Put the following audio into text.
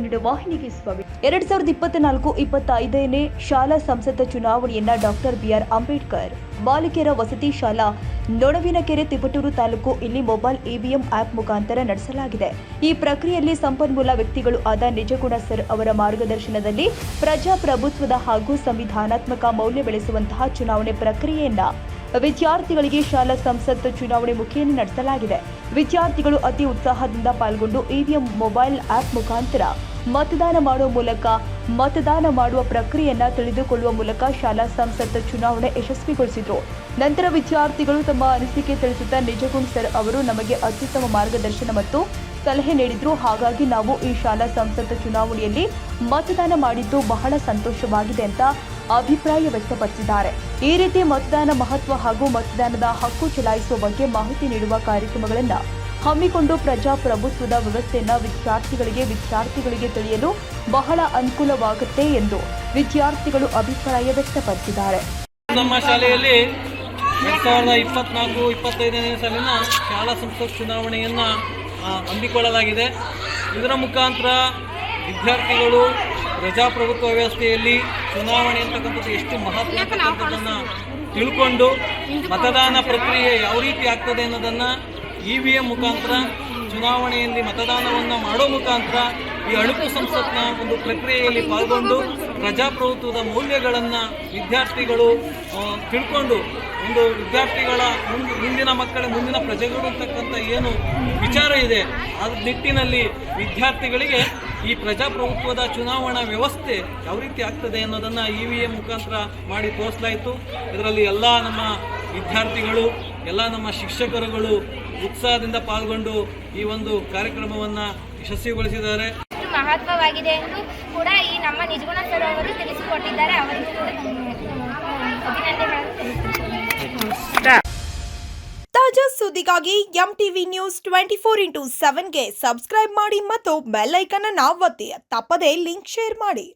ಕನ್ನಡ ವಾಹಿನಿಗೆ ಸ್ವಾಗತ. 2024-25ನೇ ಶಾಲಾ ಸಂಸತ್ ಚುನಾವಣೆಯನ್ನ ಡಾಕ್ಟರ್ ಬಿಆರ್ ಅಂಬೇಡ್ಕರ್ ಬಾಲಕಿಯರ ವಸತಿ ಶಾಲಾ ನೊಣವಿನಕೆರೆ ತಿಪಟೂರು ತಾಲೂಕು ಇಲ್ಲಿ ಮೊಬೈಲ್ ಇವಿಎಂ ಆಪ್ ಮುಖಾಂತರ ನಡೆಸಲಾಗಿದೆ. ಈ ಪ್ರಕ್ರಿಯೆಯಲ್ಲಿ ಸಂಪನ್ಮೂಲ ವ್ಯಕ್ತಿಗಳು ಆದ ನಿಜಗುಣ ಸರ್ ಅವರ ಮಾರ್ಗದರ್ಶನದಲ್ಲಿ ಪ್ರಜಾಪ್ರಭುತ್ವದ ಹಾಗೂ ಸಂವಿಧಾನಾತ್ಮಕ ಮೌಲ್ಯ ಬೆಳೆಸುವಂತಹ ಚುನಾವಣೆ ಪ್ರಕ್ರಿಯೆಯನ್ನ ವಿದ್ಯಾರ್ಥಿಗಳಿಗೆ ಶಾಲಾ ಸಂಸತ್ ಚುನಾವಣೆ ಮುಖೇನ ನಡೆಸಲಾಗಿದೆ. ವಿದ್ಯಾರ್ಥಿಗಳು ಅತಿ ಉತ್ಸಾಹದಿಂದ ಪಾಲ್ಗೊಂಡು ಇವಿಎಂ ಮೊಬೈಲ್ ಆಪ್ ಮುಖಾಂತರ ಮತದಾನ ಮಾಡುವ ಪ್ರಕ್ರಿಯೆಯನ್ನ ತಿಳಿದುಕೊಳ್ಳುವ ಮೂಲಕ ಶಾಲಾ ಸಂಸತ್ ಚುನಾವಣೆ ಯಶಸ್ವಿಗೊಳಿಸಿದರು. ನಂತರ ವಿದ್ಯಾರ್ಥಿಗಳು ತಮ್ಮ ಅನಿಸಿಕೆ ತಿಳಿಸುತ್ತಾ ನಿಜಗುಣ ಸರ್ ಅವರು ನಮಗೆ ಅತ್ಯುತ್ತಮ ಮಾರ್ಗದರ್ಶನ ಮತ್ತು ಸಲಹೆ ನೀಡಿದ್ರು. ಹಾಗಾಗಿ ನಾವು ಈ ಶಾಲಾ ಸಂಸತ್ ಚುನಾವಣೆಯಲ್ಲಿ ಮತದಾನ ಮಾಡಿದ್ದು ಬಹಳ ಸಂತೋಷವಾಗಿದೆ ಅಂತ ಅಭಿಪ್ರಾಯ ವ್ಯಕ್ತಪಡಿಸಿದ್ದಾರೆ. ಈ ರೀತಿ ಮತದಾನ ಮಹತ್ವ ಹಾಗೂ ಮತದಾನದ ಹಕ್ಕು ಚಲಾಯಿಸುವ ಬಗ್ಗೆ ಮಾಹಿತಿ ನೀಡುವ ಕಾರ್ಯಕ್ರಮಗಳನ್ನು ಹಮ್ಮಿಕೊಂಡು ಪ್ರಜಾಪ್ರಭುತ್ವದ ವ್ಯವಸ್ಥೆಯನ್ನು ವಿದ್ಯಾರ್ಥಿಗಳಿಗೆ ತಿಳಿಯಲು ಬಹಳ ಅನುಕೂಲವಾಗುತ್ತೆ ಎಂದು ವಿದ್ಯಾರ್ಥಿಗಳು ಅಭಿಪ್ರಾಯ ವ್ಯಕ್ತಪಡಿಸಿದ್ದಾರೆ. ನಮ್ಮ ಶಾಲೆಯಲ್ಲಿ 2024-25ನೇ ಸಾಲಿನ ಶಾಲಾ ಸಂಸತ್ ಚುನಾವಣೆಯನ್ನು ಹಮ್ಮಿಕೊಳ್ಳಲಾಗಿದೆ. ಇದರ ಮುಖಾಂತರ ವಿದ್ಯಾರ್ಥಿಗಳು ಪ್ರಜಾಪ್ರಭುತ್ವ ವ್ಯವಸ್ಥೆಯಲ್ಲಿ ಚುನಾವಣೆ ಅಂತಕ್ಕಂಥದ್ದು ಎಷ್ಟು ಮಹತ್ವ ಅಂತಕ್ಕಂಥದ್ದನ್ನು ತಿಳ್ಕೊಂಡು ಮತದಾನ ಪ್ರಕ್ರಿಯೆ ಯಾವ ರೀತಿ ಆಗ್ತದೆ ಅನ್ನೋದನ್ನು ಇವಿಎಂ ಮುಖಾಂತರ ಚುನಾವಣೆಯಲ್ಲಿ ಮತದಾನವನ್ನು ಮಾಡೋ ಮುಖಾಂತರ ಈ ಅಣುಕು ಸಂಸತ್ನ ಒಂದು ಪ್ರಕ್ರಿಯೆಯಲ್ಲಿ ಪಾಲ್ಗೊಂಡು ಪ್ರಜಾಪ್ರಭುತ್ವದ ಮೌಲ್ಯಗಳನ್ನು ವಿದ್ಯಾರ್ಥಿಗಳು ತಿಳ್ಕೊಂಡು ಒಂದು ವಿದ್ಯಾರ್ಥಿಗಳ ಮುಂದಿನ ಪ್ರಜೆಗಳು ಅಂತಕ್ಕಂಥ ಏನು ವಿಚಾರ ಇದೆ ಆ ನಿಟ್ಟಿನಲ್ಲಿ ವಿದ್ಯಾರ್ಥಿಗಳಿಗೆ ಈ ಪ್ರಜಾಪ್ರಭುತ್ವದ ಚುನಾವಣಾ ವ್ಯವಸ್ಥೆ ಯಾವ ರೀತಿ ಆಗ್ತದೆ ಅನ್ನೋದನ್ನು ಇವಿಎಂ ಮುಖಾಂತರ ಮಾಡಿ ತೋರಿಸಲಾಯಿತು. ಇದರಲ್ಲಿ ಎಲ್ಲ ನಮ್ಮ ವಿದ್ಯಾರ್ಥಿಗಳು ಎಲ್ಲ ನಮ್ಮ ಶಿಕ್ಷಕರುಗಳು ಉತ್ಸಾಹದಿಂದ ಪಾಲ್ಗೊಂಡು ಈ ಒಂದು ಕಾರ್ಯಕ್ರಮವನ್ನು ಯಶಸ್ವಿಗೊಳಿಸಿದ್ದಾರೆ. ಮಹತ್ವವಾಗಿದೆ ಎಂದು ಕೂಡ ಈ ನಮ್ಮ ನಿಜಗುಣ ಸರ್ ಅವರು ತಿಳಿಸಿಕೊಟ್ಟಿದ್ದಾರೆ. ಅವರಿಗೂ ಕೂಡ ಅಭಿನಂದನೆಗಳನ್ನು. ತಾಜಾ ಸುದ್ದಿಗಾಗಿ MTV ನ್ಯೂಸ್ 24x7ಗೆ ಸಬ್ಸ್ಕ್ರೈಬ್ ಮಾಡಿ ಮತ್ತು ಬೆಲ್ ಐಕಾನ್ ಅನ್ನು ಒತ್ತಿ. ತಪ್ಪದೇ ಲಿಂಕ್ ಶೇರ್ ಮಾಡಿ.